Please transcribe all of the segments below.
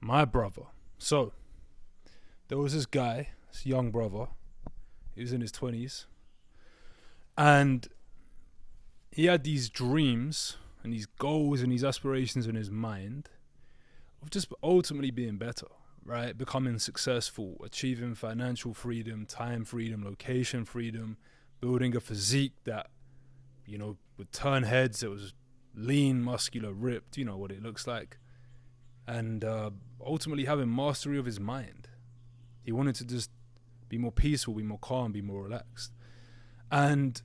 My brother. So, there was this guy, this young brother. He was in his 20s. And he had these dreams and these goals and these aspirations in his mind of just ultimately being better, right? Becoming successful, achieving financial freedom, time freedom, location freedom, building a physique that, would turn heads. It was lean, muscular, ripped, you know what it looks like. And ultimately having mastery of his mind. He wanted to just be more peaceful, be more calm, be more relaxed. And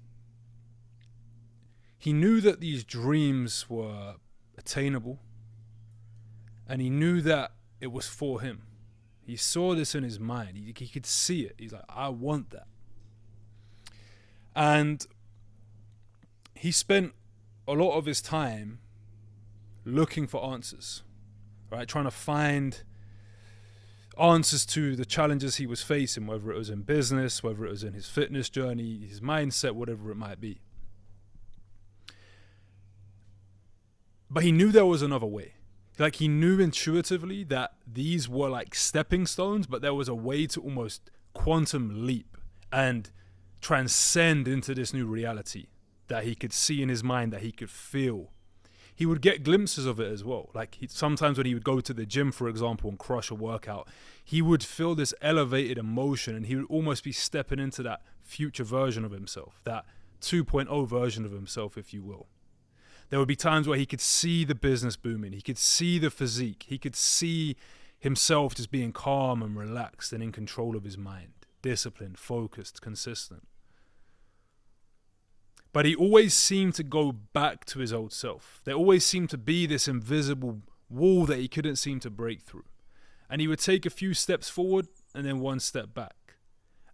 he knew that these dreams were attainable. And he knew that it was for him. He saw this in his mind. He could see it. He's like, I want that. And he spent a lot of his time looking for answers, right? Trying to find answers to the challenges he was facing, whether it was in business, whether it was in his fitness journey, his mindset, whatever it might be. But he knew there was another way. Like, he knew intuitively that these were like stepping stones, but there was a way to almost quantum leap and transcend into this new reality that he could see in his mind, that he could feel. He would get glimpses of it as well. Like, sometimes when he would go to the gym, for example, and crush a workout, he would feel this elevated emotion, and he would almost be stepping into that future version of himself, that 2.0 version of himself, if you will. There would be times where he could see the business booming. He could see the physique. He could see himself just being calm and relaxed and in control of his mind, disciplined, focused, consistent. But he always seemed to go back to his old self. There always seemed to be this invisible wall that he couldn't seem to break through. And he would take a few steps forward and then one step back.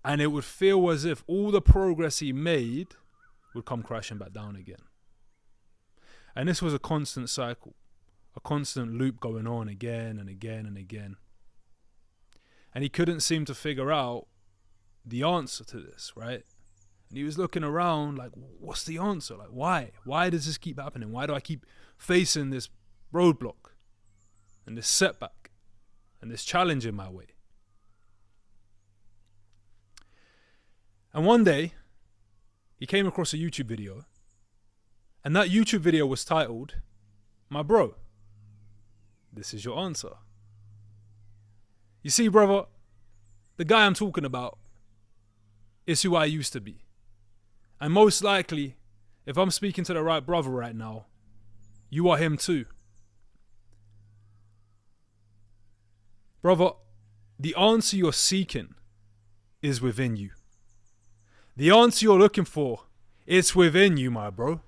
And it would feel as if all the progress he made would come crashing back down again. And this was a constant cycle, a constant loop going on again and again and again. And he couldn't seem to figure out the answer to this, right? And he was looking around like, what's the answer? Like, why? Why does this keep happening? Why do I keep facing this roadblock and this setback and this challenge in my way? And one day, he came across a YouTube video. And that YouTube video was titled, My Bro, This Is Your Answer. You see, brother, the guy I'm talking about is who I used to be. And most likely, if I'm speaking to the right brother right now, you are him too. Brother, the answer you're seeking is within you. The answer you're looking for, it's within you, my bro.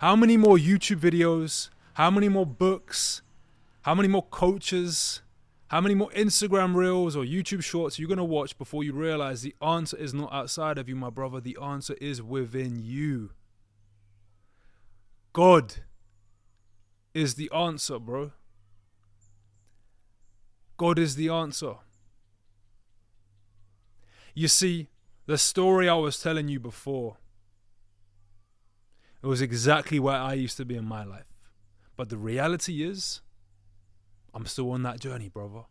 How many more YouTube videos, how many more books, how many more coaches, how many more Instagram reels or YouTube shorts you're going to watch before you realize the answer is not outside of you, my brother. The answer is within you. God is the answer, bro. God is the answer. You see, the story I was telling you before, it was exactly where I used to be in my life. But the reality is, I'm still on that journey, brother.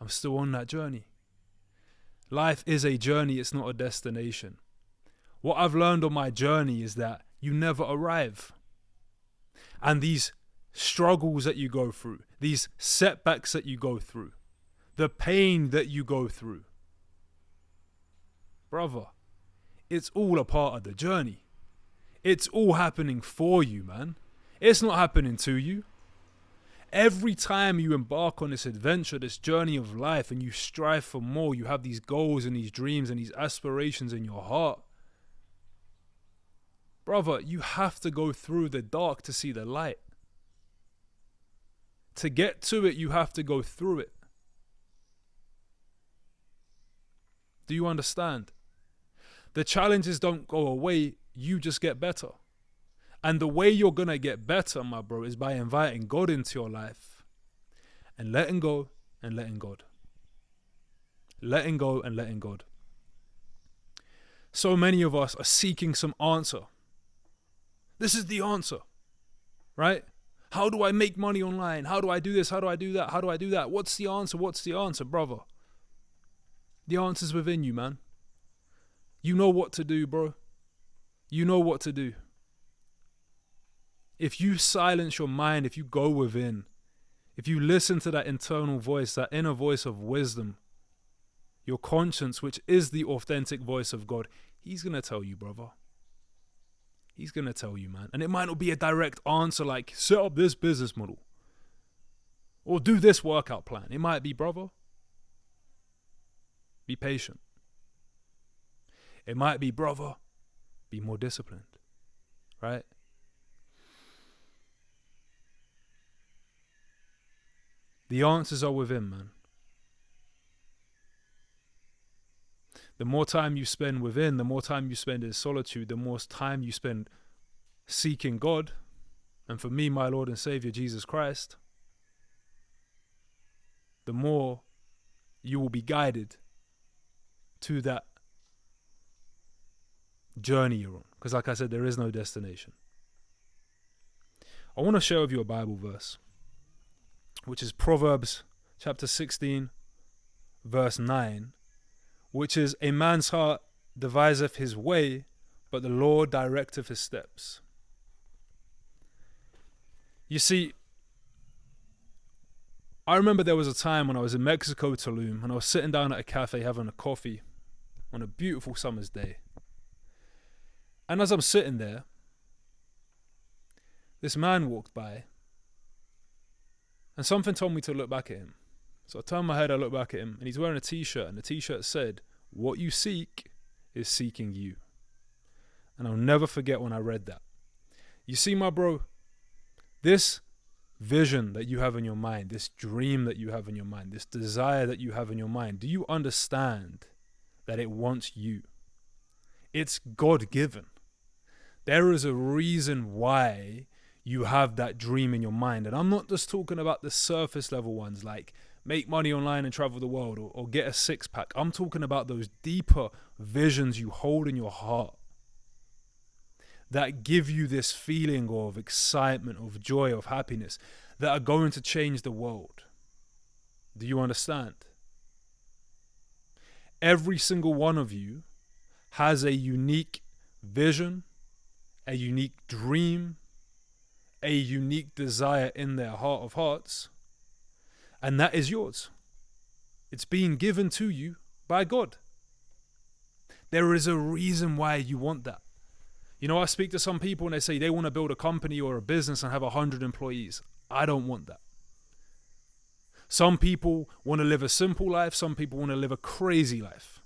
I'm still on that journey. Life is a journey, it's not a destination. What I've learned on my journey is that you never arrive. And these struggles that you go through, these setbacks that you go through, the pain that you go through, brother, it's all a part of the journey. It's all happening for you, man. It's not happening to you. Every time you embark on this adventure, this journey of life, and you strive for more, you have these goals and these dreams and these aspirations in your heart, brother, you have to go through the dark to see the light. To get to it, you have to go through it. Do you understand? The challenges don't go away, you just get better. And the way you're going to get better, my bro, is by inviting God into your life and letting go and letting God. Letting go and letting God. So many of us are seeking some answer. This is the answer, right? How do I make money online? How do I do this? How do I do that? How do I do that? What's the answer? What's the answer, brother? The answer's within you, man. You know what to do, bro. You know what to do. If you silence your mind, if you go within, if you listen to that internal voice, that inner voice of wisdom, your conscience, which is the authentic voice of God, he's going to tell you, brother. He's going to tell you, man. And it might not be a direct answer like, set up this business model. Or do this workout plan. It might be, brother, be patient. It might be, brother, be more disciplined. Right? The answers are within, man. The more time you spend within, the more time you spend in solitude, the more time you spend seeking God, and for me, my Lord and Savior, Jesus Christ, the more you will be guided to that journey you're on. Because like I said, there is no destination. I want to share with you a Bible verse, which is Proverbs chapter 16, verse 9, which is, a man's heart deviseth his way, but the Lord directeth his steps. You see, I remember there was a time when I was in Mexico, Tulum, and I was sitting down at a cafe having a coffee on a beautiful summer's day. And as I'm sitting there, this man walked by, and something told me to look back at him. So I turned my head, I looked back at him, and he's wearing a t-shirt, and the t-shirt said, "What you seek is seeking you." And I'll never forget when I read that. You see, my bro, this vision that you have in your mind, this dream that you have in your mind, this desire that you have in your mind, do you understand that it wants you? It's God-given. There is a reason why you have that dream in your mind. And I'm not just talking about the surface level ones like make money online and travel the world or get a six-pack. I'm talking about those deeper visions you hold in your heart that give you this feeling of excitement, of joy, of happiness that are going to change the world. Do you understand? Every single one of you has a unique vision, a unique dream, a unique desire in their heart of hearts, and that is yours. It's being given to you by God. There is a reason why you want that. You know, I speak to some people and they say they want to build a company or a business and have 100 employees. I don't want that. Some people want to live a simple life. Some people want to live a crazy life.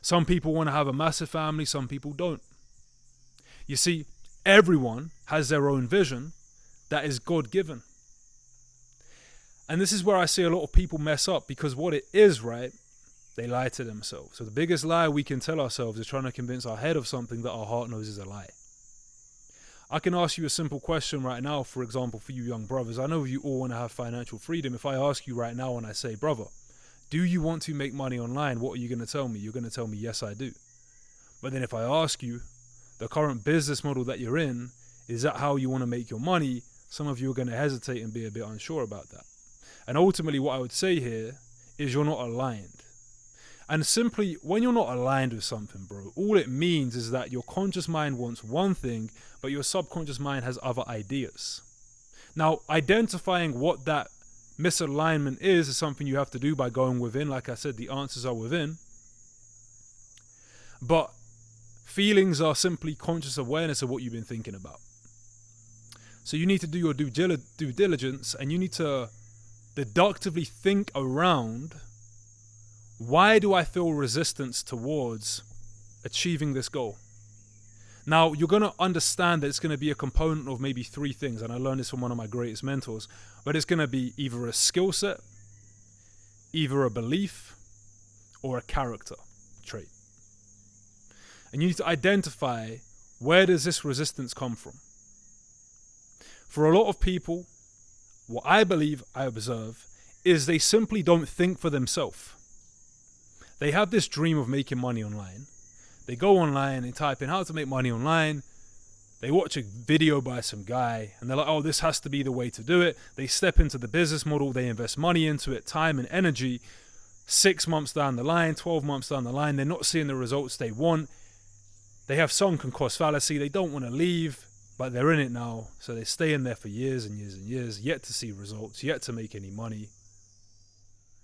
Some people want to have a massive family. Some people don't. You see, everyone has their own vision that is God-given. And this is where I see a lot of people mess up, because what it is, right, they lie to themselves. So the biggest lie we can tell ourselves is trying to convince our head of something that our heart knows is a lie. I can ask you a simple question right now, for example, for you young brothers. I know you all want to have financial freedom. If I ask you right now and I say, brother, do you want to make money online? What are you going to tell me? You're going to tell me, yes, I do. But then if I ask you, the current business model that you're in, is that how you want to make your money? Some of you are going to hesitate and be a bit unsure about that. And ultimately what I would say here is you're not aligned. And simply, when you're not aligned with something, bro, all it means is that your conscious mind wants one thing, but your subconscious mind has other ideas. Now, identifying what that misalignment is something you have to do by going within. Like I said, the answers are within. But feelings are simply conscious awareness of what you've been thinking about. So you need to do your due diligence, and you need to deductively think around, why do I feel resistance towards achieving this goal? Now, you're going to understand that it's going to be a component of maybe three things, and I learned this from one of my greatest mentors, but it's going to be either a skill set, either a belief, or a character trait. And you need to identify, where does this resistance come from? For a lot of people, what I believe I observe is they simply don't think for themselves. They have this dream of making money online. They go online and type in how to make money online. They watch a video by some guy and they're like, oh, this has to be the way to do it. They step into the business model, they invest money into it, time and energy. 6 months down the line, 12 months down the line, they're not seeing the results they want. They have sunk cost fallacy. They don't want to leave, but they're in it now. So they stay in there for years and years and years, yet to see results, yet to make any money,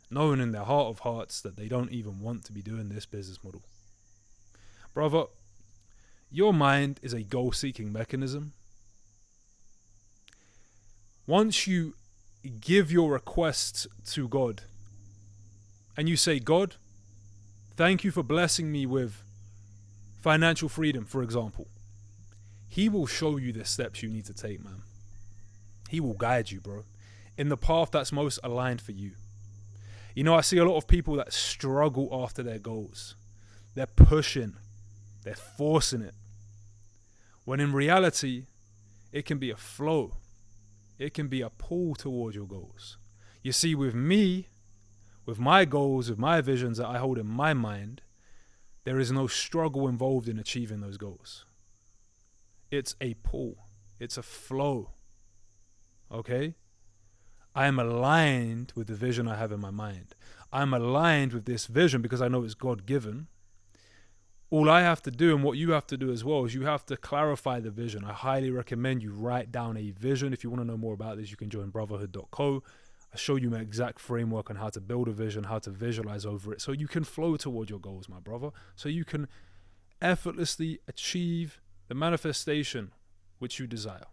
knowing in their heart of hearts that they don't even want to be doing this business model. Brother, your mind is a goal-seeking mechanism. Once you give your requests to God and you say, God, thank you for blessing me with financial freedom, for example, He will show you the steps you need to take, man. He will guide you, bro, in the path that's most aligned for you. You know, I see a lot of people that struggle after their goals. They're pushing, they're forcing it. When in reality, it can be a flow. It can be a pull towards your goals. You see, with me, with my goals, with my visions that I hold in my mind, there is no struggle involved in achieving those goals. It's a pull. It's a flow. Okay? I am aligned with the vision I have in my mind. I'm aligned with this vision because I know it's God-given. All I have to do, and what you have to do as well, is you have to clarify the vision. I highly recommend you write down a vision. If you want to know more about this, you can join brotherhood.co. I show you my exact framework on how to build a vision, how to visualize over it, so you can flow toward your goals, my brother. So you can effortlessly achieve the manifestation which you desire.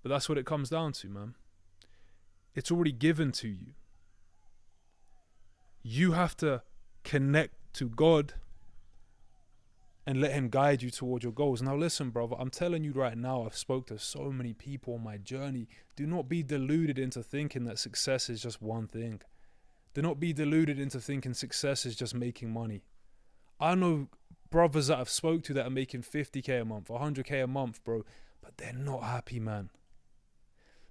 But that's what it comes down to, man. It's already given to you. You have to connect to God and let Him guide you toward your goals. Now listen, brother, I'm telling you right now, I've spoke to so many people on my journey. Do not be deluded into thinking that success is just one thing. Do not be deluded into thinking success is just making money. I know brothers that I've spoke to that are making 50k a month, 100k a month, bro, but they're not happy, man.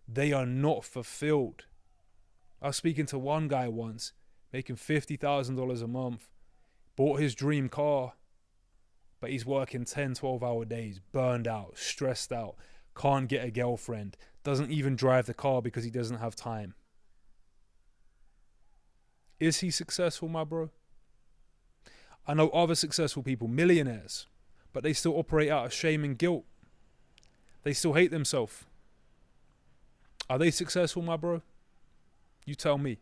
They are not fulfilled. I was speaking to one guy once, making $50,000 a month, bought his dream car, but he's working 10, 12-hour days, burned out, stressed out, can't get a girlfriend, doesn't even drive the car because he doesn't have time. Is he successful, my bro? I know other successful people, millionaires, but they still operate out of shame and guilt. They still hate themselves. Are they successful, my bro? You tell me.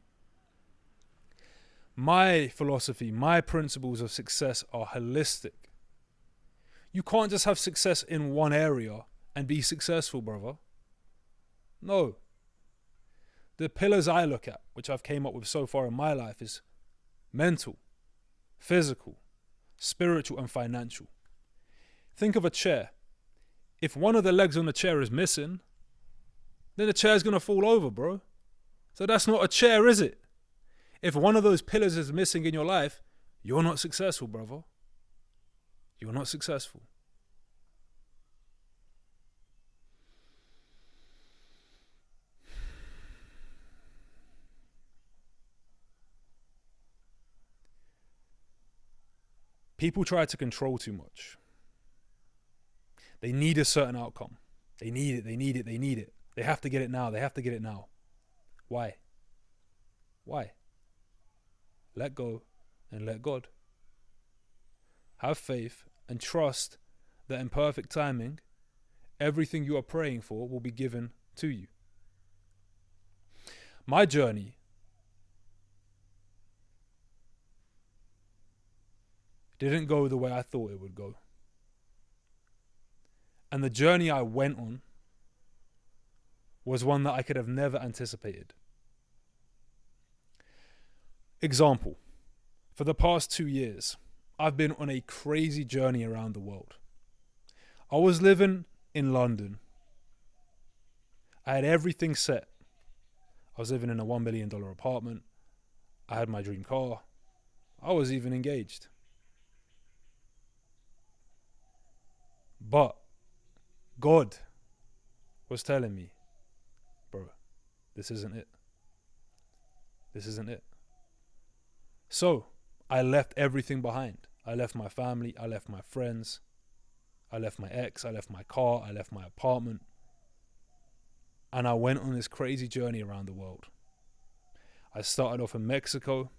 My philosophy, my principles of success are holistic. You can't just have success in one area and be successful, brother. No. The pillars I look at, which I've came up with so far in my life, is mental, physical, spiritual, and financial. Think of a chair. If one of the legs on the chair is missing, then the chair's going to fall over, bro. So that's not a chair, is it? If one of those pillars is missing in your life, you're not successful, brother. You're not successful. People try to control too much. They need a certain outcome. They need it, they need it, they need it. They have to get it now, they have to get it now. Why? Why? Let go and let God. Have faith and trust that in perfect timing, everything you are praying for will be given to you. My journey didn't go the way I thought it would go. And the journey I went on was one that I could have never anticipated. Example, for the past 2 years, I've been on a crazy journey around the world. I was living in London. I had everything set. I was living in a $1 million apartment. I had my dream car. I was even engaged. But God was telling me, bro, this isn't it. This isn't it. So I left everything behind. I left my family. I left my friends. I left my ex. I left my car. I left my apartment. And I went on this crazy journey around the world. I started off in Mexico.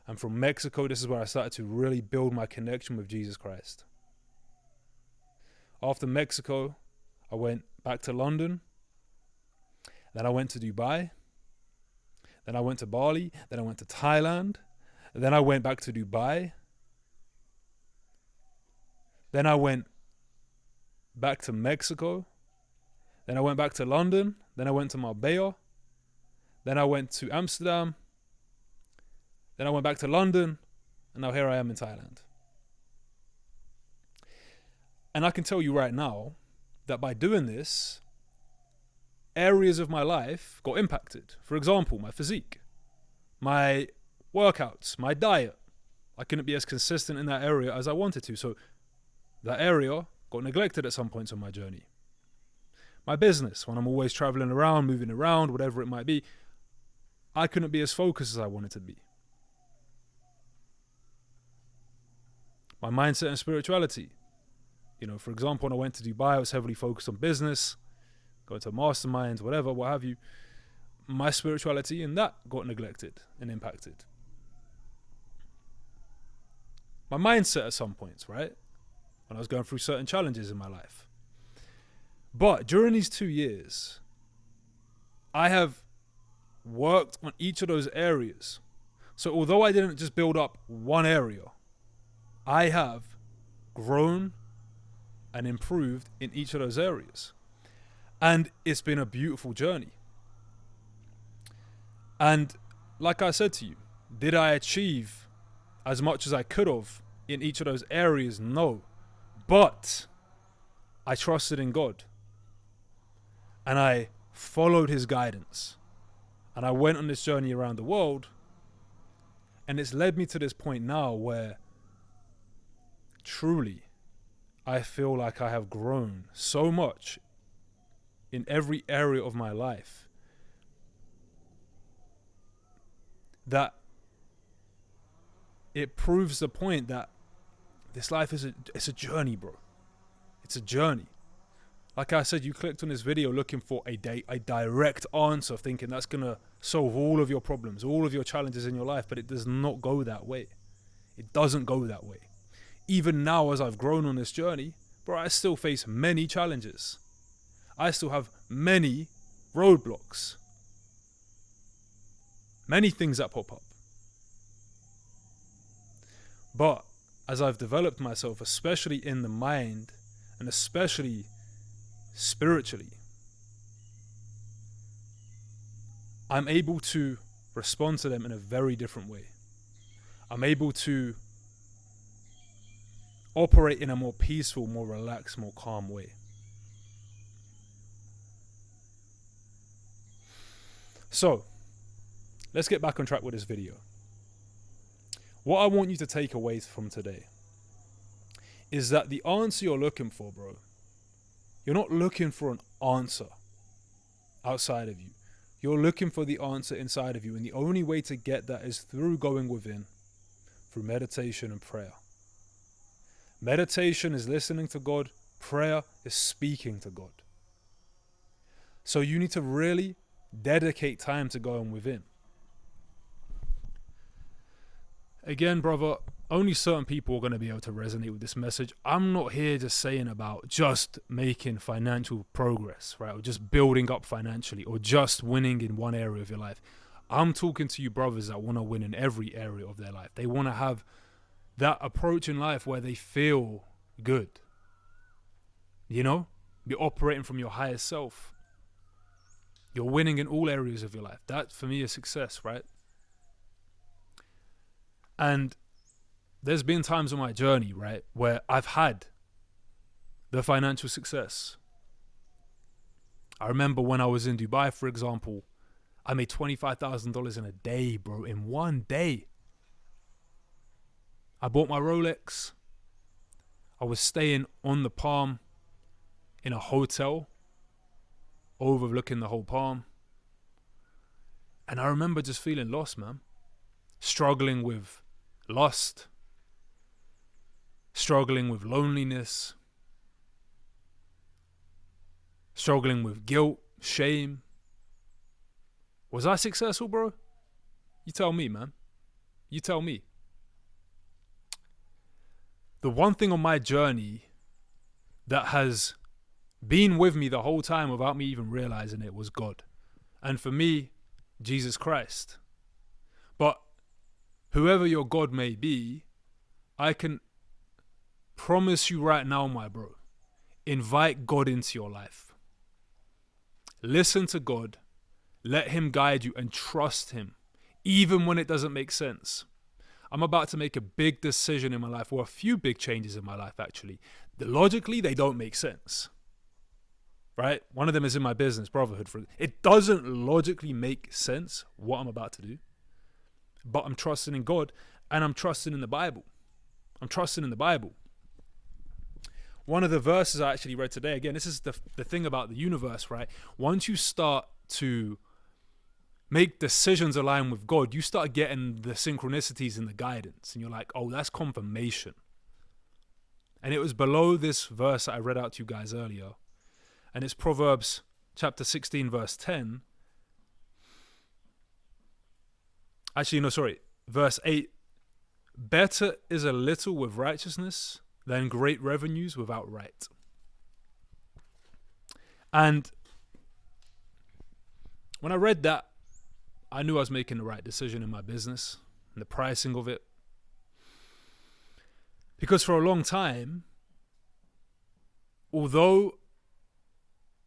And from Mexico, this is where I started to really build my connection with Jesus Christ. After Mexico, I went back to London. Then I went to Dubai. Then I went to Bali. Then I went to Thailand. Then I went back to Dubai. Then I went back to Mexico. Then I went back to London. Then I went to Marbella. Then I went to Amsterdam. Then I went back to London. And now here I am in Thailand. And I can tell you right now that by doing this, areas of my life got impacted. For example, my physique, my workouts, my diet. I couldn't be as consistent in that area as I wanted to. So that area got neglected at some points on my journey. My business, when I'm always traveling around, moving around, whatever it might be, I couldn't be as focused as I wanted to be. My mindset and spirituality. You know, for example, when I went to Dubai, I was heavily focused on business, going to masterminds, whatever, what have you. My spirituality in that got neglected and impacted. My mindset at some points, right? When I was going through certain challenges in my life. But during these 2 years, I have worked on each of those areas. So although I didn't just build up one area, I have grown and improved in each of those areas. And it's been a beautiful journey. And like I said to you, did I achieve as much as I could have in each of those areas? No. But I trusted in God. And I followed his guidance. And I went on this journey around the world. And it's led me to this point now where truly I feel like I have grown so much in every area of my life that it proves the point that this life is a journey, bro. It's a journey. Like I said, you clicked on this video looking for a direct answer, thinking that's going to solve all of your problems, all of your challenges in your life, but it does not go that way. It doesn't go that way. Even now, as I've grown on this journey, bro, I still face many challenges. I still have many roadblocks. Many things that pop up. But as I've developed myself, especially in the mind and especially spiritually, I'm able to respond to them in a very different way. I'm able to operate in a more peaceful, more relaxed, more calm way. So, let's get back on track with this video. What I want you to take away from today is that the answer you're looking for, bro, you're not looking for an answer outside of you. You're looking for the answer inside of you. And the only way to get that is through going within, through meditation and prayer. Meditation is listening to God. Prayer is speaking to God. So you need to really dedicate time to going within. Again, brother, only certain people are going to be able to resonate with this message. I'm not here just saying about just making financial progress, right? Or just building up financially or just winning in one area of your life. I'm talking to you brothers that want to win in every area of their life. They want to have that approach in life where they feel good. You know? You're operating from your highest self. You're winning in all areas of your life. That, for me, is success, right? And there's been times on my journey, right, where I've had the financial success. I remember when I was in Dubai, for example, I made $25,000 in a day, bro, in one day. I bought my Rolex. I was staying on the Palm in a hotel overlooking the whole Palm. And I remember just feeling lost, man. Struggling with lust, struggling with loneliness, struggling with guilt, shame. Was I successful, bro? You tell me, man. You tell me. The one thing on my journey that has been with me the whole time without me even realizing it was God. And for me, Jesus Christ. But whoever your God may be, I can promise you right now, my bro, invite God into your life. Listen to God, let him guide you, and trust him, even when it doesn't make sense. I'm about to make a big decision in my life, or a few big changes in my life, actually. Logically, they don't make sense. Right? One of them is in my business, brotherhood. It doesn't logically make sense what I'm about to do. But I'm trusting in God, and I'm trusting in the Bible. I'm trusting in the Bible. One of the verses I actually read today, again, this is the thing about the universe, right? Once you start to make decisions align with God, you start getting the synchronicities and the guidance. And you're like, oh, that's confirmation. And it was below this verse that I read out to you guys earlier. And it's Proverbs chapter 16, verse 10. Actually, no, sorry. Verse 8. Better is a little with righteousness than great revenues without right. And when I read that, I knew I was making the right decision in my business and the pricing of it. Because for a long time, although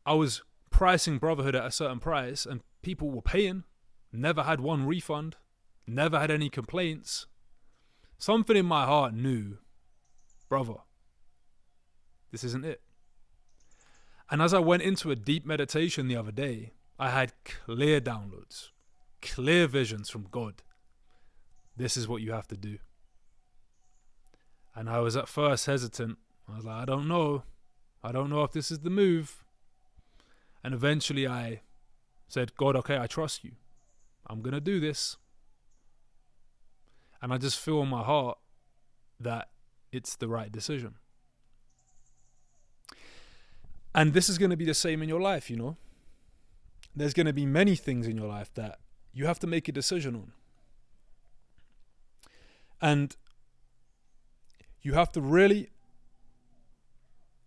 I was pricing brotherhood at a certain price and people were paying, never had one refund, never had any complaints, something in my heart knew, brother, this isn't it. And as I went into a deep meditation the other day, I had clear downloads, clear visions from God. This is what you have to do. And I was at first hesitant. I was like, I don't know if this is the move. And eventually I said, God, okay, I trust you. I'm going to do this. And I just feel in my heart that it's the right decision. And this is going to be the same in your life, you know. There's going to be many things in your life that you have to make a decision on. And you have to really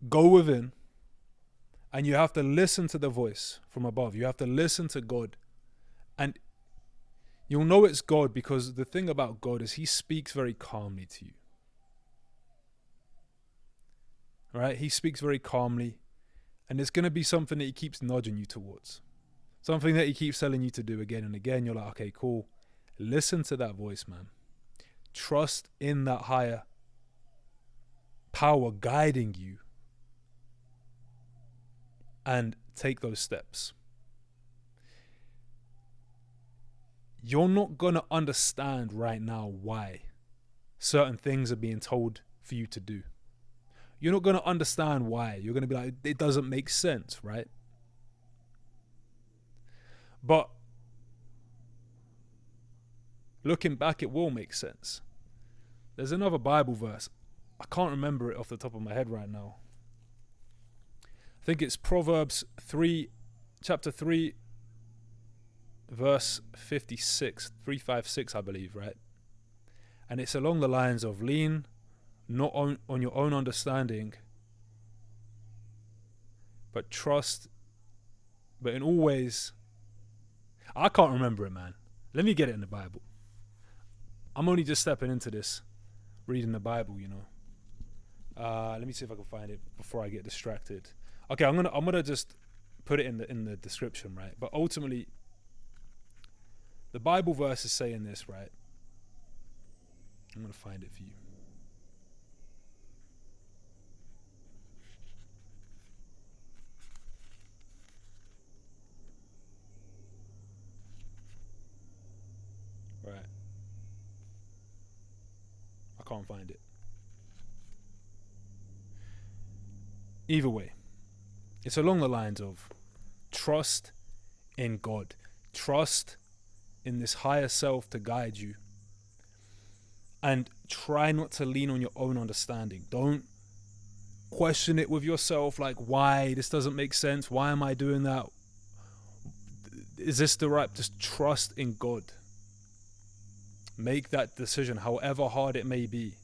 go within, and you have to listen to the voice from above. You have to listen to God. And you'll know it's God because the thing about God is he speaks very calmly to you. Right? He speaks very calmly. And it's going to be something that he keeps nudging you towards. Something that he keeps telling you to do again and again. You're like, okay, cool. Listen to that voice, man. Trust in that higher power guiding you. And take those steps. You're not going to understand right now why certain things are being told for you to do. You're not going to understand why. You're going to be like, it doesn't make sense, right? But looking back, it will make sense. There's another Bible verse. I can't remember it off the top of my head right now. I think it's Proverbs 3, chapter 3, verse 56, 356, I believe, right? And it's along the lines of lean not on your own understanding, but trust, but in all ways. I can't remember it, man. Let me get it in the Bible. I'm only just stepping into this, reading the Bible, you know. Let me see if I can find it before I get distracted. Okay, I'm gonna just put it in the description, right? But ultimately, the Bible verse is saying this, right? I'm gonna find it for you. Right. I can't find it. Either way, it's along the lines of trust in God. Trust in this higher self to guide you. And try not to lean on your own understanding. Don't question it with yourself, like, why? This doesn't make sense. Why am I doing that? Is this the right? Just trust in God. Make that decision, however hard it may be.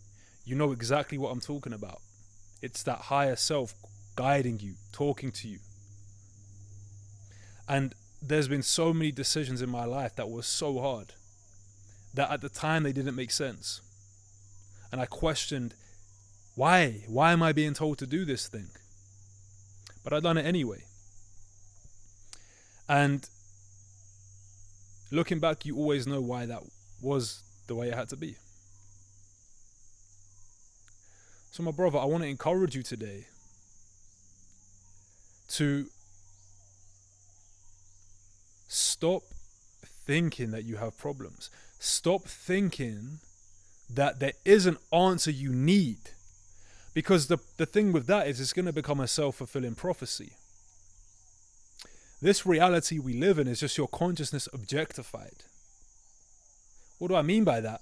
You know exactly what I'm talking about. It's that higher self guiding you, talking to you. And there's been so many decisions in my life that were so hard that at the time they didn't make sense. And I questioned, why? Why am I being told to do this thing? But I'd done it anyway. And looking back, you always know why that was the way it had to be. So my brother, I want to encourage you today to stop thinking that you have problems. Stop thinking that there is an answer you need. Because the thing with that is it's going to become a self-fulfilling prophecy. This reality we live in is just your consciousness objectified. What do I mean by that?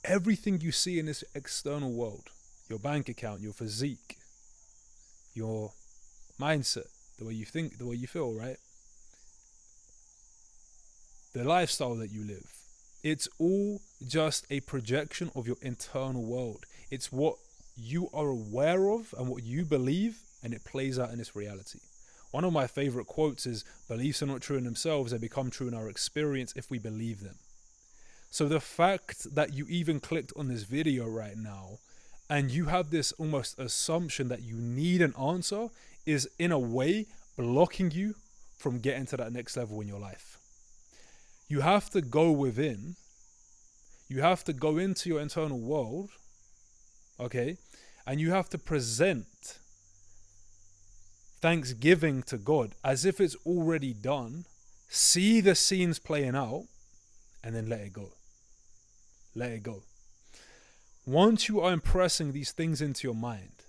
Everything you see in this external world, your bank account, your physique, your mindset, the way you think, the way you feel, right? The lifestyle that you live, it's all just a projection of your internal world. It's what you are aware of and what you believe, and it plays out in this reality. One of my favorite quotes is, beliefs are not true in themselves, they become true in our experience if we believe them. So the fact that you even clicked on this video right now and you have this almost assumption that you need an answer is in a way blocking you from getting to that next level in your life. You have to go within. You have to go into your internal world, okay? And you have to present thanksgiving to God as if it's already done. See the scenes playing out and then let it go. Let it go. Once you are impressing these things into your mind,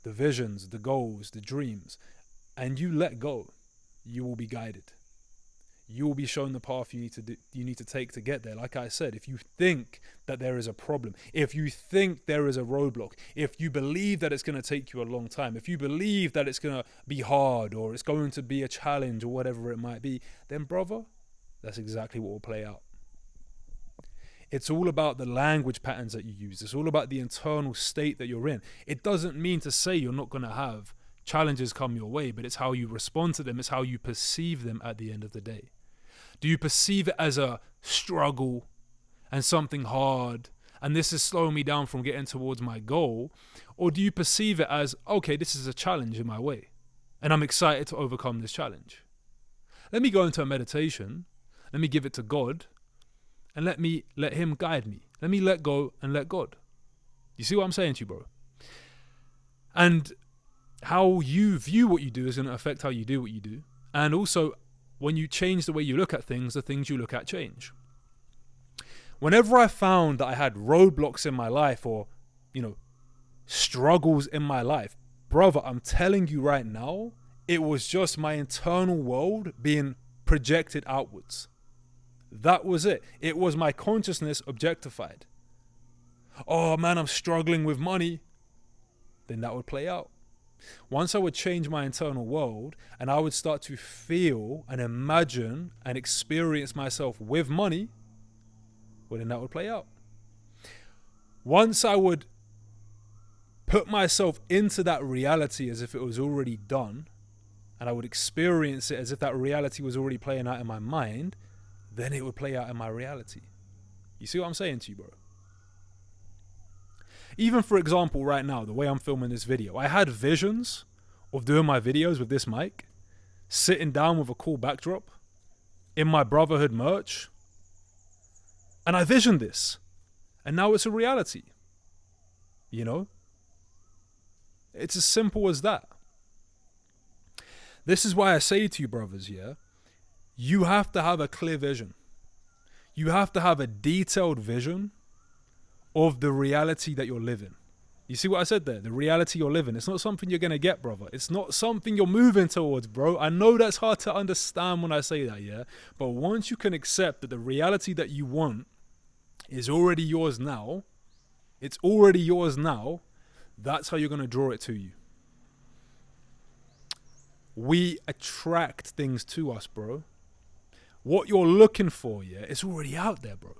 the visions, the goals, the dreams, and you let go, you will be guided. You will be shown the path you need to take to get there. Like I said, if you think that there is a problem, if you think there is a roadblock, if you believe that it's going to take you a long time, if you believe that it's going to be hard or it's going to be a challenge or whatever it might be, then brother, that's exactly what will play out. It's all about the language patterns that you use. It's all about the internal state that you're in. It doesn't mean to say you're not going to have challenges come your way, but it's how you respond to them. It's how you perceive them at the end of the day. Do you perceive it as a struggle and something hard, and this is slowing me down from getting towards my goal? Or do you perceive it as, okay, this is a challenge in my way, and I'm excited to overcome this challenge? Let me go into a meditation. Let me give it to God. And let him guide me. Let me let go and let God. You see what I'm saying to you, bro? And how you view what you do is going to affect how you do what you do. And also, when you change the way you look at things, the things you look at change. Whenever I found that I had roadblocks in my life or, struggles in my life, brother, I'm telling you right now, it was just my internal world being projected outwards. That was it. It was my consciousness objectified. Oh man, I'm struggling with money. Then that would play out. Once I would change my internal world and I would start to feel and imagine and experience myself with money, well then that would play out. Once I would put myself into that reality as if it was already done, and I would experience it as if that reality was already playing out in my mind, then it would play out in my reality. You see what I'm saying to you, bro? Even for example, right now, the way I'm filming this video, I had visions of doing my videos with this mic, sitting down with a cool backdrop, in my brotherhood merch, and I visioned this, and now it's a reality. It's as simple as that. This is why I say to you, brothers, you have to have a clear vision. You have to have a detailed vision of the reality that you're living. You see what I said there? The reality you're living. It's not something you're going to get, brother. It's not something you're moving towards, bro. I know that's hard to understand when I say that, yeah? But once you can accept that the reality that you want is already yours now, it's already yours now, that's how you're going to draw it to you. We attract things to us, bro. What you're looking for, yeah, it's already out there, bro.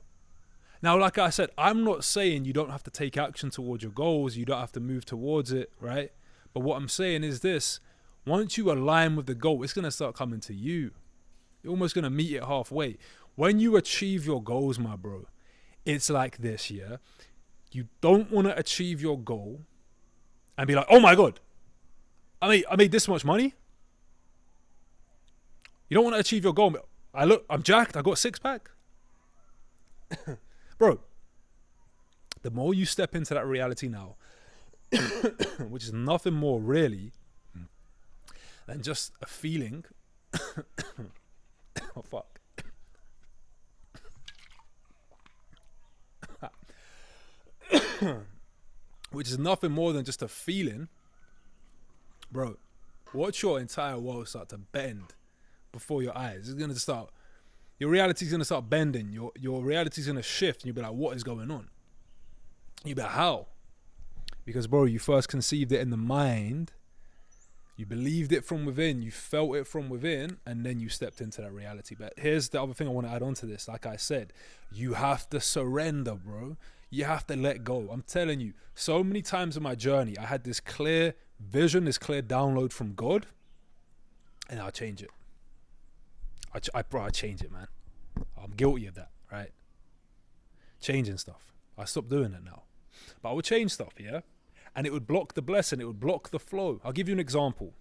Now, like I said, I'm not saying you don't have to take action towards your goals. You don't have to move towards it, right? But what I'm saying is this. Once you align with the goal, it's going to start coming to you. You're almost going to meet it halfway. When you achieve your goals, my bro, it's like this, yeah? You don't want to achieve your goal and be like, oh my God, I made this much money. You don't want to achieve your goal. I'm jacked. I got a six-pack. Bro, the more you step into that reality now, which is nothing more really than just a feeling. Oh, fuck. Which is nothing more than just a feeling. Bro, watch your entire world start to bend before your eyes. It's going to start... Your reality is going to start bending. Your reality is going to shift. And you'll be like, what is going on? You'll be like, how? Because, bro, you first conceived it in the mind. You believed it from within. You felt it from within. And then you stepped into that reality. But here's the other thing I want to add on to this. Like I said, you have to surrender, bro. You have to let go. I'm telling you, so many times in my journey, I had this clear vision, this clear download from God. And I'll change it. I change it, man. I'm guilty of that, right? Changing stuff. I stopped doing it now. But I would change stuff, yeah? And it would block the blessing. It would block the flow. I'll give you an example.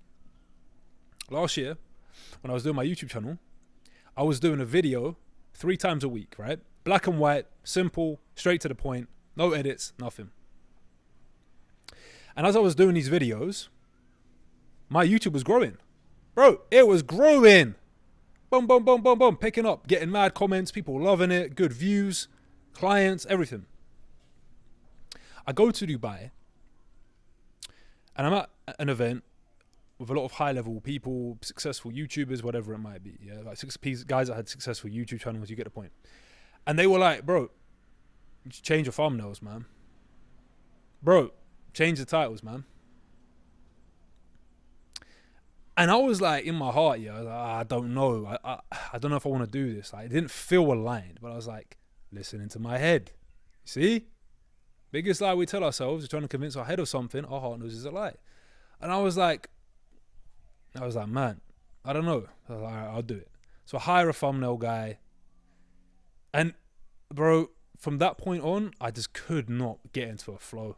Last year, when I was doing my YouTube channel, I was doing a video 3 times a week, right? Black and white, simple, straight to the point, no edits, nothing. And as I was doing these videos, my YouTube was growing. Bro, it was growing. Boom, boom, boom, boom, boom, picking up, getting mad comments, people loving it, good views, clients, everything. I go to Dubai and I'm at an event with a lot of high-level people, successful YouTubers, whatever it might be. Yeah, like 6 guys that had successful YouTube channels, you get the point. And they were like, bro, you should change your thumbnails, man. Bro, change the titles, man. And I was like, in my heart, yeah, I was like, I don't know. I don't know if I want to do this. Like, it didn't feel aligned, but I was like, listening to my head. See? Biggest lie we tell ourselves is trying to convince our head of something, our heart knows is a lie. And I was like, man, I don't know. I was like, all right, I'll do it. So I hire a thumbnail guy. And, bro, from that point on, I just could not get into a flow.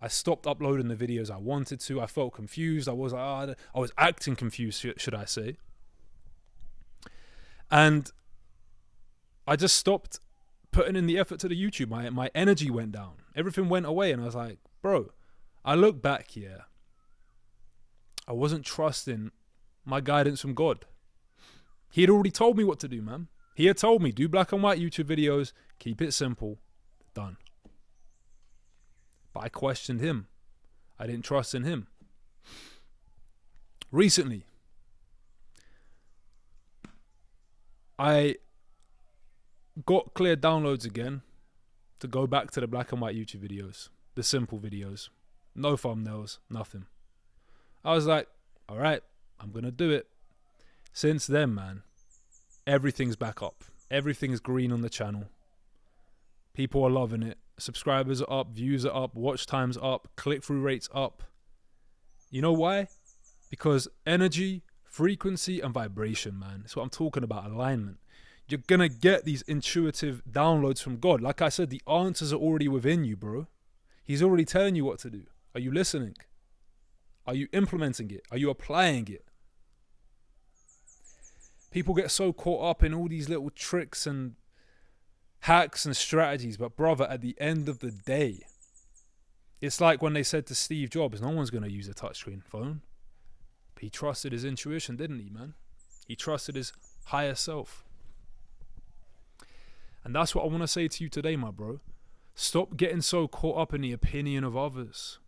I stopped uploading the videos I wanted to. I felt confused. I was like, I was acting confused, should I say. And I just stopped putting in the effort to the YouTube. My energy went down. Everything went away. And I was like, bro, I look back here. I wasn't trusting my guidance from God. He had already told me what to do, man. He had told me, do black and white YouTube videos, keep it simple, done. But I questioned him. I didn't trust in him. Recently, I got clear downloads again to go back to the black and white YouTube videos, the simple videos, no thumbnails, nothing. I was like, all right, I'm going to do it. Since then, man, everything's back up. Everything's green on the channel. People are loving it. Subscribers are up, views are up, watch time's up, click-through rates up. You know why? Because energy, frequency, and vibration, man. That's what I'm talking about, alignment. You're going to get these intuitive downloads from God. Like I said, the answers are already within you, bro. He's already telling you what to do. Are you listening? Are you implementing it? Are you applying it? People get so caught up in all these little tricks and hacks and strategies, but brother, at the end of the day, it's like when they said to Steve Jobs, no one's going to use a touchscreen phone. But he trusted his intuition, didn't he, man? He trusted his higher self. And that's what I want to say to you today, my bro. Stop getting so caught up in the opinion of others.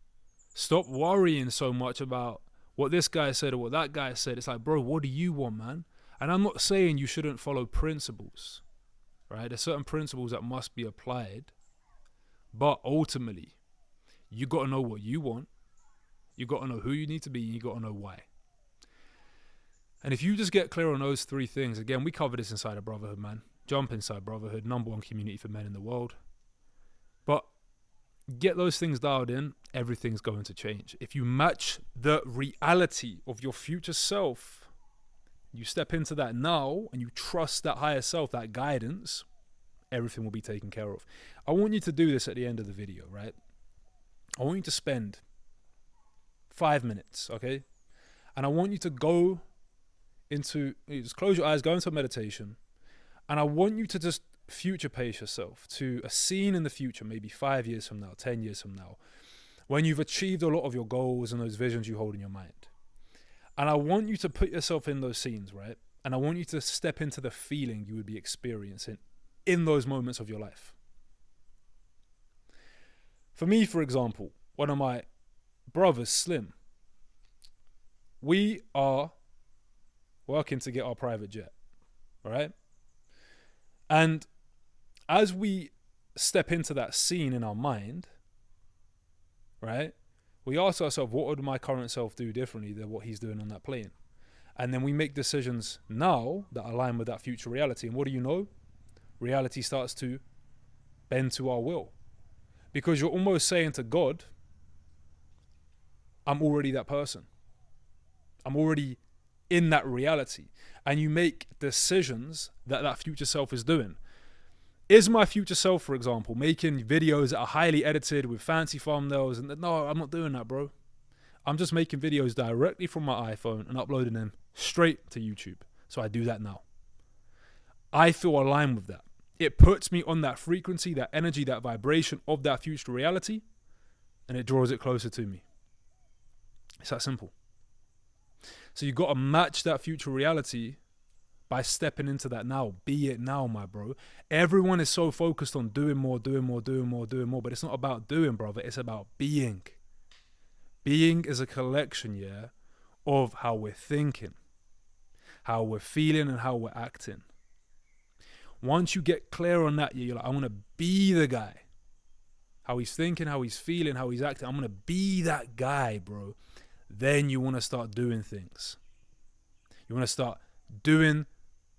Stop worrying so much about what this guy said or what that guy said. It's like, bro, what do you want, man? And I'm not saying you shouldn't follow principles, right? There's certain principles that must be applied. But ultimately, you got to know what you want. You got to know who you need to be. And you got to know why. And if you just get clear on those three things, again, we cover this inside of Brotherhood, man. Jump inside Brotherhood, #1 community for men in the world. But get those things dialed in, everything's going to change. If you match the reality of your future self, you step into that now and you trust that higher self, that guidance, everything will be taken care of. I want you to do this at the end of the video, right? I want you to spend 5 minutes, okay? And I want you to go into, just close your eyes, go into a meditation, and I want you to just future pace yourself to a scene in the future, maybe 5 years from now, 10 years from now, when you've achieved a lot of your goals and those visions you hold in your mind. And I want you to put yourself in those scenes, right? And I want you to step into the feeling you would be experiencing in those moments of your life. For me, for example, one of my brothers, Slim, we are working to get our private jet, all right? And as we step into that scene in our mind, right, we ask ourselves, what would my current self do differently than what he's doing on that plane? And then we make decisions now that align with that future reality. And what do you know? Reality starts to bend to our will. Because you're almost saying to God, I'm already that person. I'm already in that reality. And you make decisions that that future self is doing. Is my future self, for example, making videos that are highly edited with fancy thumbnails? And no, I'm not doing that, bro. I'm just making videos directly from my iPhone and uploading them straight to YouTube. So I do that now. I feel aligned with that. It puts me on that frequency, that energy, that vibration of that future reality, and it draws it closer to me. It's that simple. So you got to match that future reality by stepping into that now. Be it now, my bro. Everyone is so focused on doing more, but it's not about doing, brother. It's about being. Being is a collection, yeah, of how we're thinking, how we're feeling, and how we're acting. Once you get clear on that, you're like, I want to be the guy. How he's thinking, how he's feeling, how he's acting. I'm going to be that guy, bro. Then you want to start doing things. You want to start doing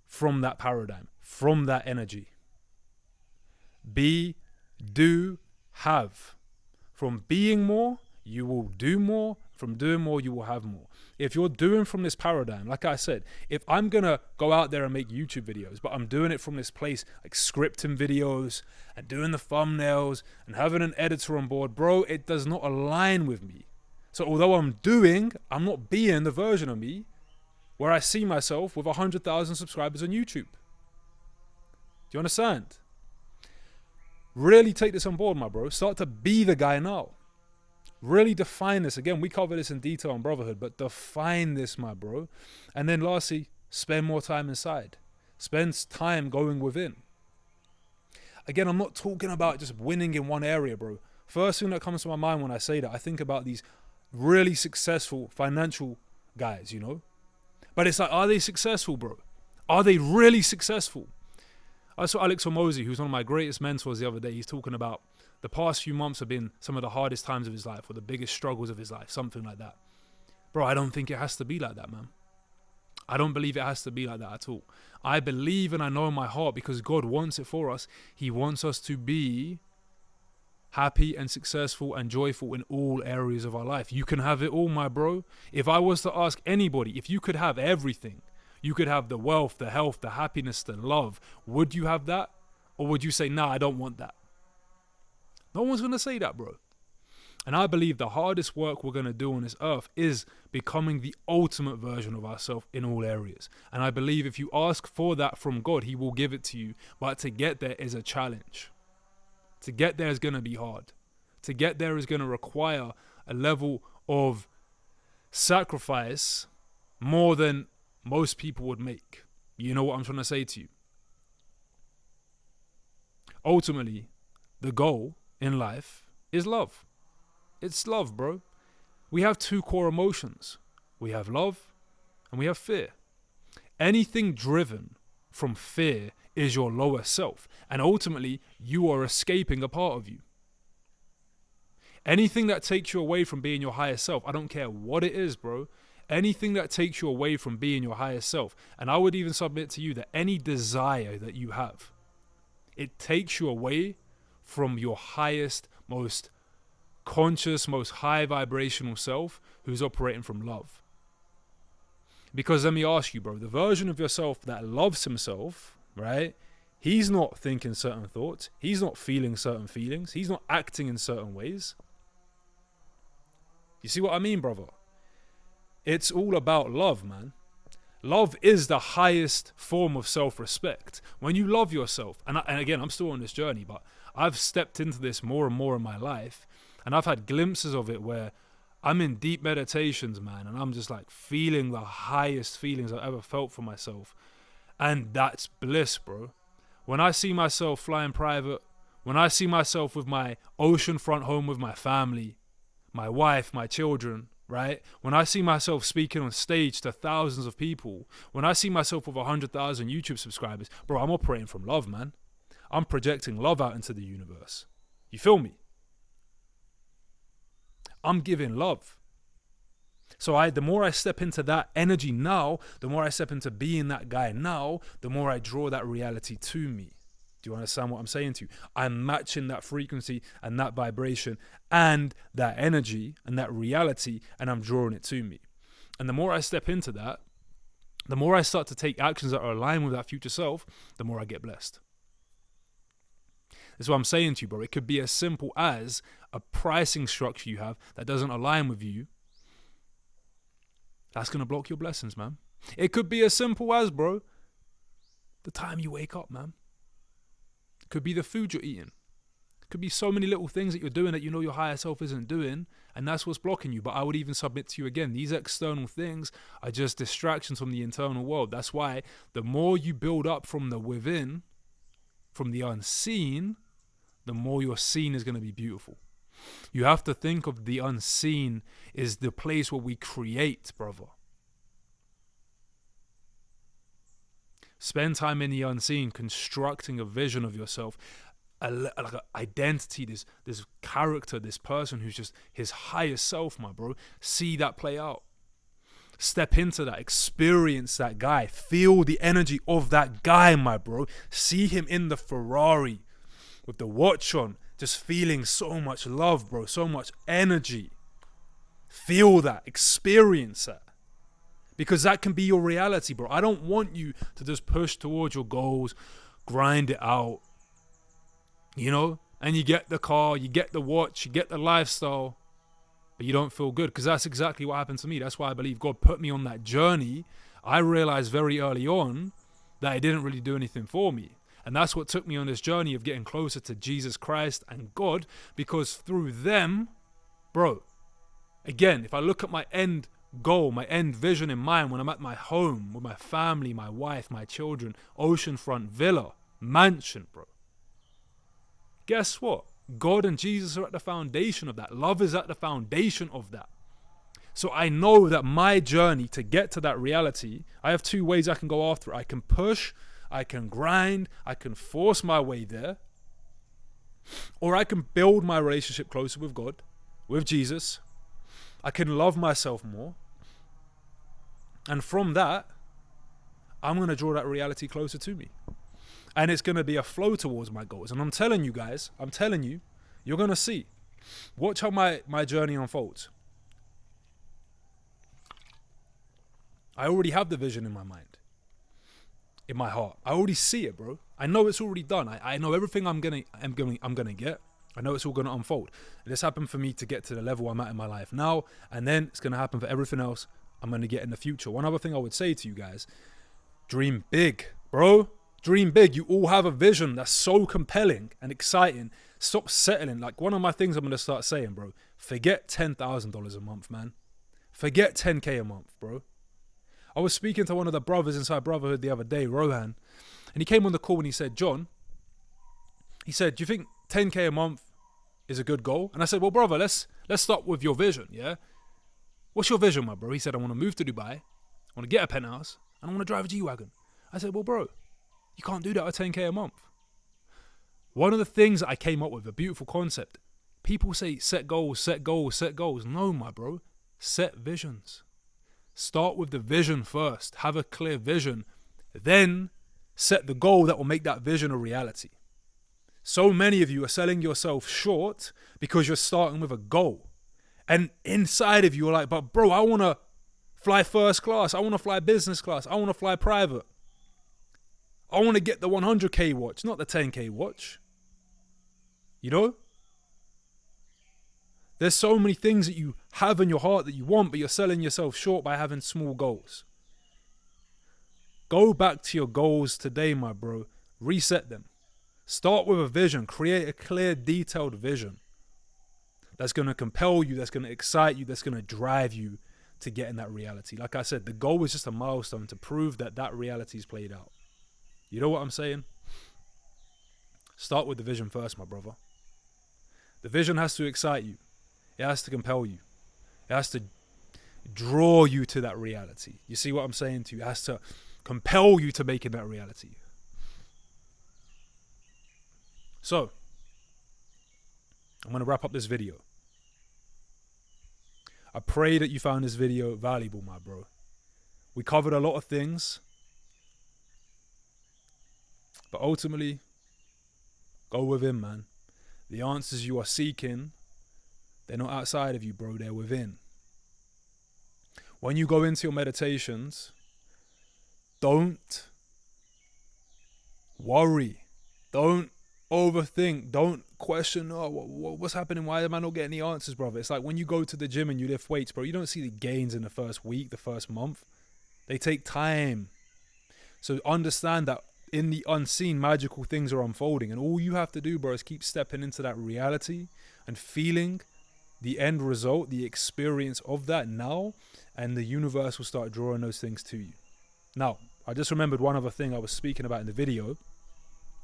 from that paradigm, from that energy. Be, do, have. From being more, you will do more. From doing more, you will have more. If you're doing from this paradigm, like I said, if I'm going to go out there and make YouTube videos, but I'm doing it from this place, like scripting videos and doing the thumbnails and having an editor on board, bro, it does not align with me. So although I'm not being the version of me where I see myself with 100,000 subscribers on YouTube. Do you understand? Really take this on board, my bro. Start to be the guy now. Really define this. Again, we cover this in detail on Brotherhood, but define this, my bro. And then lastly, spend more time inside. Spend time going within. Again, I'm not talking about just winning in one area, bro. First thing that comes to my mind when I say that, I think about these really successful financial guys, you know? But it's like, are they successful, bro? Are they really successful? I saw Alex Hormozy, who's one of my greatest mentors, the other day. He's talking about the past few months have been some of the hardest times of his life, or the biggest struggles of his life, something like that. Bro, I don't think it has to be like that, man. I don't believe it has to be like that at all. I believe and I know in my heart, because God wants it for us. He wants us to be happy and successful and joyful in all areas of our life. You can have it all, my bro. If I was to ask anybody, if you could have everything, you could have the wealth, the health, the happiness, the love, would you have that? Or would you say, nah, I don't want that? No one's going to say that, bro. And I believe the hardest work we're going to do on this earth is becoming the ultimate version of ourselves in all areas. And I believe if you ask for that from God, he will give it to you. But to get there is a challenge. To get there is going to be hard. To get there is going to require a level of sacrifice more than most people would make. You know what I'm trying to say to you? Ultimately, the goal in life is love. It's love, bro. We have two core emotions. We have love and we have fear. Anything driven from fear is your lower self. And ultimately, you are escaping a part of you. Anything that takes you away from being your higher self, I don't care what it is, bro. Anything that takes you away from being your higher self, and I would even submit to you that any desire that you have, it takes you away from your highest, most conscious, most high vibrational self who's operating from love. Because let me ask you, bro, the version of yourself that loves himself, right? He's not thinking certain thoughts. He's not feeling certain feelings. He's not acting in certain ways. You see what I mean, brother? It's all about love, man. Love is the highest form of self-respect. When you love yourself, and again, I'm still on this journey, but I've stepped into this more and more in my life, and I've had glimpses of it where I'm in deep meditations, man, and I'm just like feeling the highest feelings I've ever felt for myself. And that's bliss, bro. When I see myself flying private, when I see myself with my oceanfront home with my family, my wife, my children, right? When I see myself speaking on stage to thousands of people, when I see myself with 100,000 YouTube subscribers, bro, I'm operating from love, man. I'm projecting love out into the universe. You feel me? I'm giving love. So the more I step into that energy now, the more I step into being that guy now, the more I draw that reality to me. Do you understand what I'm saying to you? I'm matching that frequency and that vibration and that energy and that reality, and I'm drawing it to me. And the more I step into that, the more I start to take actions that are aligned with that future self, the more I get blessed. That's what I'm saying to you, bro. It could be as simple as a pricing structure you have that doesn't align with you. That's going to block your blessings, man. It could be as simple as, bro, the time you wake up, man. It could be the food you're eating. It could be so many little things that you're doing that you know your higher self isn't doing, and that's what's blocking you. But I would even submit to you again, these external things are just distractions from the internal world. That's why the more you build up from the within, from the unseen, the more your seen is going to be beautiful. You have to think of the unseen is the place where we create, brother. Spend time in the unseen, constructing a vision of yourself, like an identity, this character, this person who's just his highest self, my bro. See that play out. Step into that, experience that guy, feel the energy of that guy, my bro. See him in the Ferrari with the watch on, just feeling so much love, bro, so much energy. Feel that, experience that. Because that can be your reality, bro. I don't want you to just push towards your goals, grind it out, you know? And you get the car, you get the watch, you get the lifestyle, but you don't feel good. Because that's exactly what happened to me. That's why I believe God put me on that journey. I realized very early on that it didn't really do anything for me. And that's what took me on this journey of getting closer to Jesus Christ and God, because through them, bro, again, if I look at my end goal, my end vision in mind, when I'm at my home with my family, my wife, my children, oceanfront villa, mansion, bro, guess what? God and Jesus are at the foundation of that. Love is at the foundation of that. So I know that my journey to get to that reality, I have two ways I can go after it. I can push, I can grind, I can force my way there, or I can build my relationship closer with God, with Jesus. I can love myself more. And from that, I'm going to draw that reality closer to me. And it's going to be a flow towards my goals. And I'm telling you guys, you're going to see. Watch how my journey unfolds. I already have the vision in my mind, in my heart. I already see it, bro. I know it's already done. I know everything I'm gonna get. I know it's all gonna unfold. And this happened for me to get to the level I'm at in my life now, and then it's gonna happen for everything else I'm gonna get in the future. One other thing I would say to you guys: dream big, bro. Dream big. You all have a vision that's so compelling and exciting. Stop settling. Like one of my things I'm gonna start saying, bro. Forget $10,000 a month, man. Forget 10K a month, bro. I was speaking to one of the brothers inside Brotherhood the other day, Rohan, and he came on the call and he said, John, he said, do you think 10K a month is a good goal. And I said, well, brother, let's start with your vision, yeah? What's your vision, my bro? He said, I want to move to Dubai, I want to get a penthouse, and I want to drive a G-Wagon. I said, well, bro, you can't do that with 10K a month. One of the things that I came up with, a beautiful concept, people say set goals, set goals, set goals. No, my bro, set visions. Start with the vision first. Have a clear vision. Then set the goal that will make that vision a reality. So many of you are selling yourself short because you're starting with a goal. And inside of you are like, but bro, I want to fly first class. I want to fly business class. I want to fly private. I want to get the 100K watch, not the 10K watch. You know? There's so many things that you have in your heart that you want, but you're selling yourself short by having small goals. Go back to your goals today, my bro. Reset them. Start with a vision. Create a clear, detailed vision that's going to compel you, that's going to excite you, that's going to drive you to get in that reality. Like I said, the goal is just a milestone to prove that that reality is played out. You know what I'm saying? Start with the vision first, my brother. The vision has to excite you. It has to compel you. It has to draw you to that reality. You see what I'm saying to you? It has to compel you to make it that reality. So, I'm going to wrap up this video. I pray that you found this video valuable, my bro. We covered a lot of things. But ultimately, go within, man. The answers you are seeking, they're not outside of you, bro. They're within. When you go into your meditations, don't worry. Don't overthink. Don't question, oh, what's happening? Why am I not getting the answers, brother? It's like when you go to the gym and you lift weights, bro, you don't see the gains in the first week, the first month. They take time. So understand that in the unseen, magical things are unfolding. And all you have to do, bro, is keep stepping into that reality and feeling the end result, the experience of that now, and the universe will start drawing those things to you. Now, I just remembered one other thing I was speaking about in the video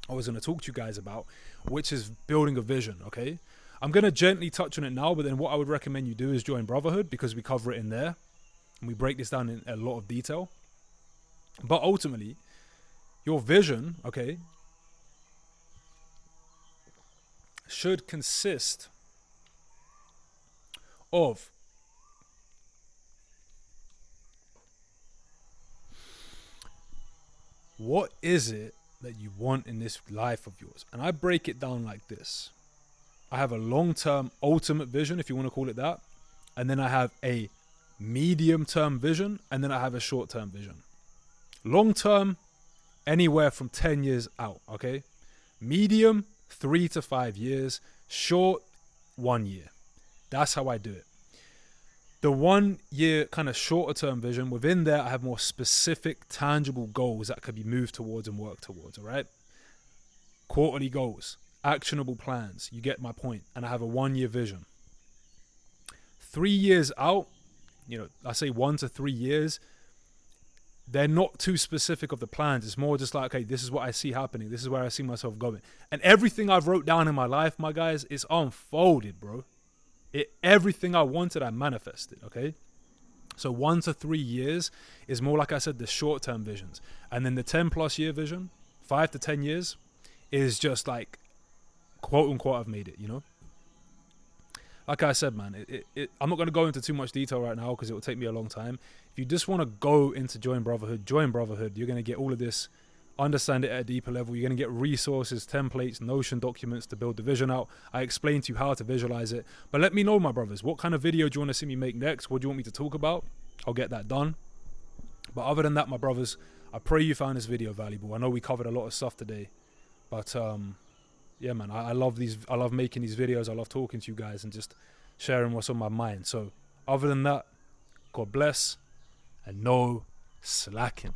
I was going to talk to you guys about, which is building a vision, okay? I'm going to gently touch on it now, but then what I would recommend you do is join Brotherhood, because we cover it in there, and we break this down in a lot of detail. But ultimately, your vision, okay, should consist of what is it that you want in this life of yours? And I break it down like this. I have a long-term ultimate vision, if you want to call it that. And then I have a medium-term vision. And then I have a short-term vision. Long-term, anywhere from 10 years out, okay? Medium, 3 to 5 years. Short, 1 year. That's how I do it. The 1 year kind of shorter term vision, within there I have more specific, tangible goals that could be moved towards and worked towards, all right? Quarterly goals, actionable plans, you get my point. And I have a 1 year vision. 3 years out, you know, I say 1 to 3 years, they're not too specific of the plans. It's more just like, okay, this is what I see happening. This is where I see myself going. And everything I've wrote down in my life, my guys, is unfolded, bro. Everything I wanted, I manifested, okay? So 1 to 3 years is more, like I said, the short-term visions. And then the 10-plus year vision, 5 to 10 years, is just like, quote-unquote, I've made it, you know? Like I said, man, I'm not going to go into too much detail right now because it will take me a long time. If you just want to go into join Brotherhood. You're going to get all of this, understand it at a deeper level. You're going to get resources, templates, Notion documents to build the vision out. I explain to you how to visualize it. But let me know, my brothers, what kind of video do you want to see me make next? What do you want me to talk about? I'll get that done. But other than that, my brothers, I pray you found this video valuable. I know we covered a lot of stuff today, but yeah, man, I love these. I love making these videos. I love talking to you guys and just sharing what's on my mind. So other than that, God bless and no slacking.